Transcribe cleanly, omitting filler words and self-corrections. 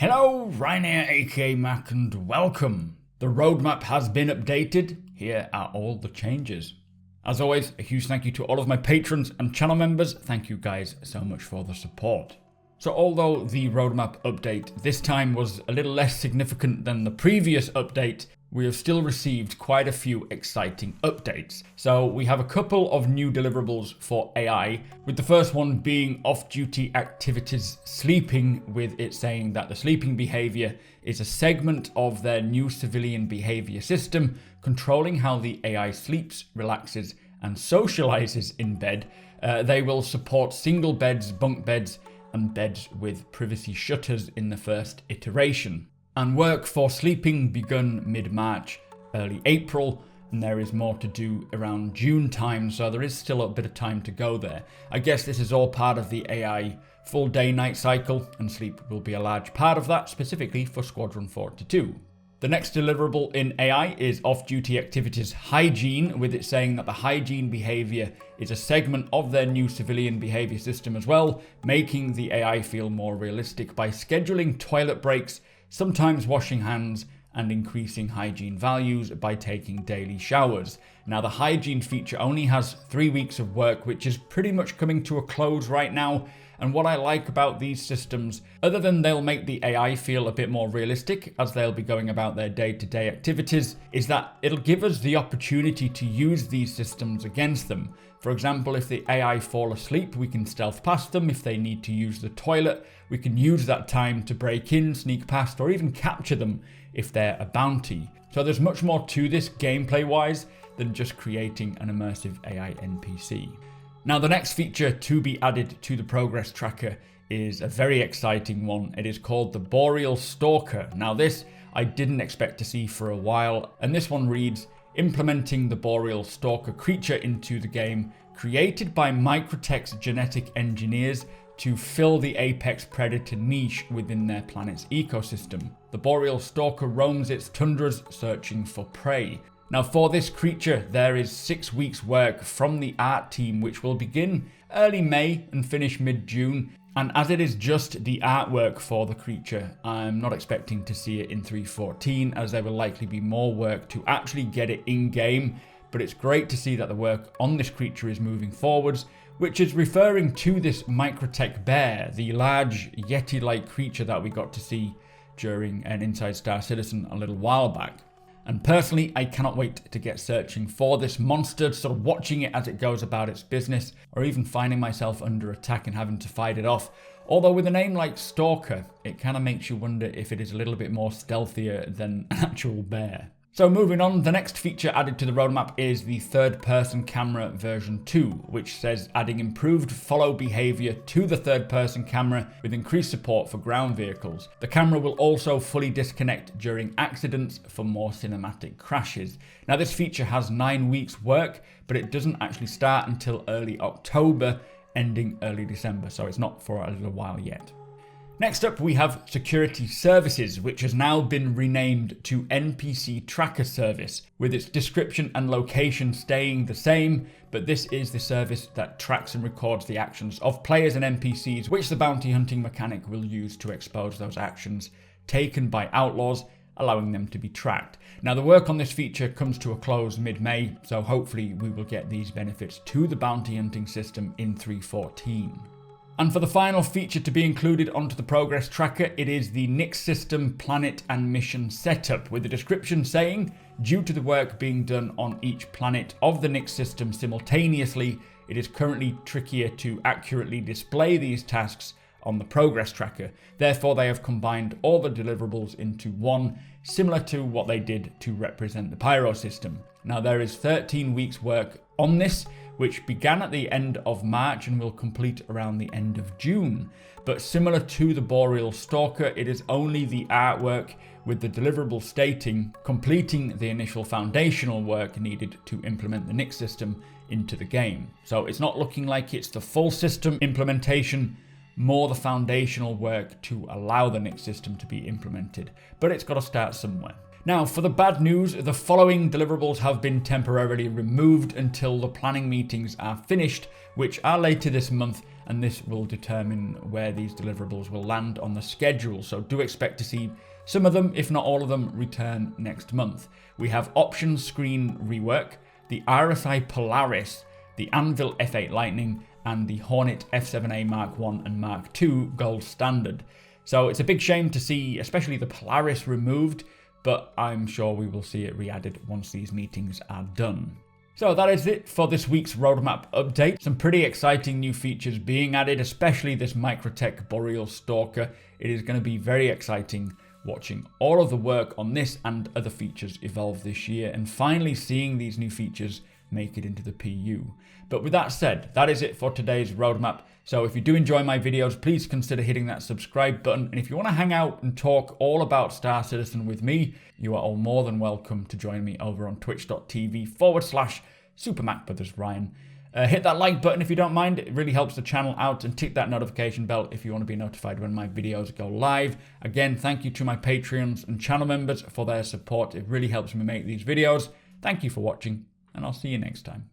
Hello, Ryan here, aka Mac, and welcome. The roadmap has been updated. Here are all the changes. As always, a huge thank you to all of my patrons and channel members. Thank you guys so much for the support. So although the roadmap update this time was a little less significant than the previous update, we have still received quite a few exciting updates. So we have a couple of new deliverables for AI, with the first one being off-duty activities sleeping, with it saying that the sleeping behavior is a segment of their new civilian behavior system, controlling how the AI sleeps, relaxes, and socializes in bed. They will support single beds, bunk beds, and beds with privacy shutters in the first iteration. And work for sleeping begun mid-March, early April, and there is more to do around June time, so there is still a bit of time to go there. I guess this is all part of the AI full day-night cycle, and sleep will be a large part of that, specifically for Squadron 42. The next deliverable in AI is off-duty activities hygiene, with it saying that the hygiene behavior is a segment of their new civilian behavior system as well, making the AI feel more realistic by scheduling toilet breaks, sometimes washing hands, and increasing hygiene values by taking daily showers. Now, the hygiene feature only has 3 weeks of work, which is pretty much coming to a close right now. And what I like about these systems, other than they'll make the AI feel a bit more realistic as they'll be going about their day-to-day activities, is that it'll give us the opportunity to use these systems against them. For example, if the AI fall asleep, we can stealth past them. If they need to use the toilet, we can use that time to break in, sneak past, or even capture them if they're a bounty. So there's much more to this gameplay-wise than just creating an immersive AI NPC. Now, the next feature to be added to the progress tracker is a very exciting one. It is called the Boreal Stalker. Now, this I didn't expect to see for a while, and this one reads, implementing the Boreal Stalker creature into the game, created by Microtech's genetic engineers to fill the apex predator niche within their planet's ecosystem. The Boreal Stalker roams its tundras searching for prey. Now, for this creature, there is 6 weeks work from the art team, which will begin early May and finish mid-June. And as it is just the artwork for the creature, I'm not expecting to see it in 3.14, as there will likely be more work to actually get it in-game. But it's great to see that the work on this creature is moving forwards, which is referring to this Microtech Bear, the large Yeti-like creature that we got to see during an Inside Star Citizen a little while back. And personally, I cannot wait to get searching for this monster, sort of watching it as it goes about its business, or even finding myself under attack and having to fight it off. Although with a name like Stalker, it kind of makes you wonder if it is a little bit more stealthier than an actual bear. So moving on, the next feature added to the roadmap is the third-person camera version 2, which says adding improved follow behavior to the third-person camera with increased support for ground vehicles. The camera will also fully disconnect during accidents for more cinematic crashes. Now, this feature has 9 weeks work, but it doesn't actually start until early October, ending early December, so it's not for a little while yet. Next up, we have Security Services, which has now been renamed to Npc Tracker Service, with its description and location staying the same, but this is the service that tracks and records the actions of players and NPCs, which the bounty hunting mechanic will use to expose those actions taken by outlaws, allowing them to be tracked. Now, the work on this feature comes to a close mid-May, so hopefully we will get these benefits to the bounty hunting system in 3.14. And for the final feature to be included onto the progress tracker, it is the Nyx system planet and mission setup, with the description saying, due to the work being done on each planet of the Nyx system simultaneously, it is currently trickier to accurately display these tasks on the progress tracker. Therefore, they have combined all the deliverables into one, similar to what they did to represent the Pyro system. Now, there is 13 weeks work on this, which began at the end of March and will complete around the end of June. But similar to the Boreal Stalker, it is only the artwork, with the deliverable stating completing the initial foundational work needed to implement the Nyx system into the game. So it's not looking like it's the full system implementation, more the foundational work to allow the Nyx system to be implemented. But it's got to start somewhere. Now, for the bad news, the following deliverables have been temporarily removed until the planning meetings are finished, which are later this month, and this will determine where these deliverables will land on the schedule. So do expect to see some of them, if not all of them, return next month. We have option screen rework, the RSI Polaris, the Anvil F8 Lightning, and the Hornet F7A Mark I and Mark II Gold Standard. So it's a big shame to see, especially the Polaris removed, but I'm sure we will see it re-added once these meetings are done. So that is it for this week's roadmap update. Some pretty exciting new features being added, especially this Microtech Boreal Stalker. It is going to be very exciting watching all of the work on this and other features evolve this year, and finally seeing these new features make it into the PU. But with that said, that is it for today's roadmap. So if you do enjoy my videos, please consider hitting that subscribe button. And if you want to hang out and talk all about Star Citizen with me, you are all more than welcome to join me over on twitch.tv/supermacbrothers Ryan. Hit that like button if you don't mind. It really helps the channel out, and tick that notification bell if you want to be notified when my videos go live. Again, thank you to my Patreons and channel members for their support. It really helps me make these videos. Thank you for watching, and I'll see you next time.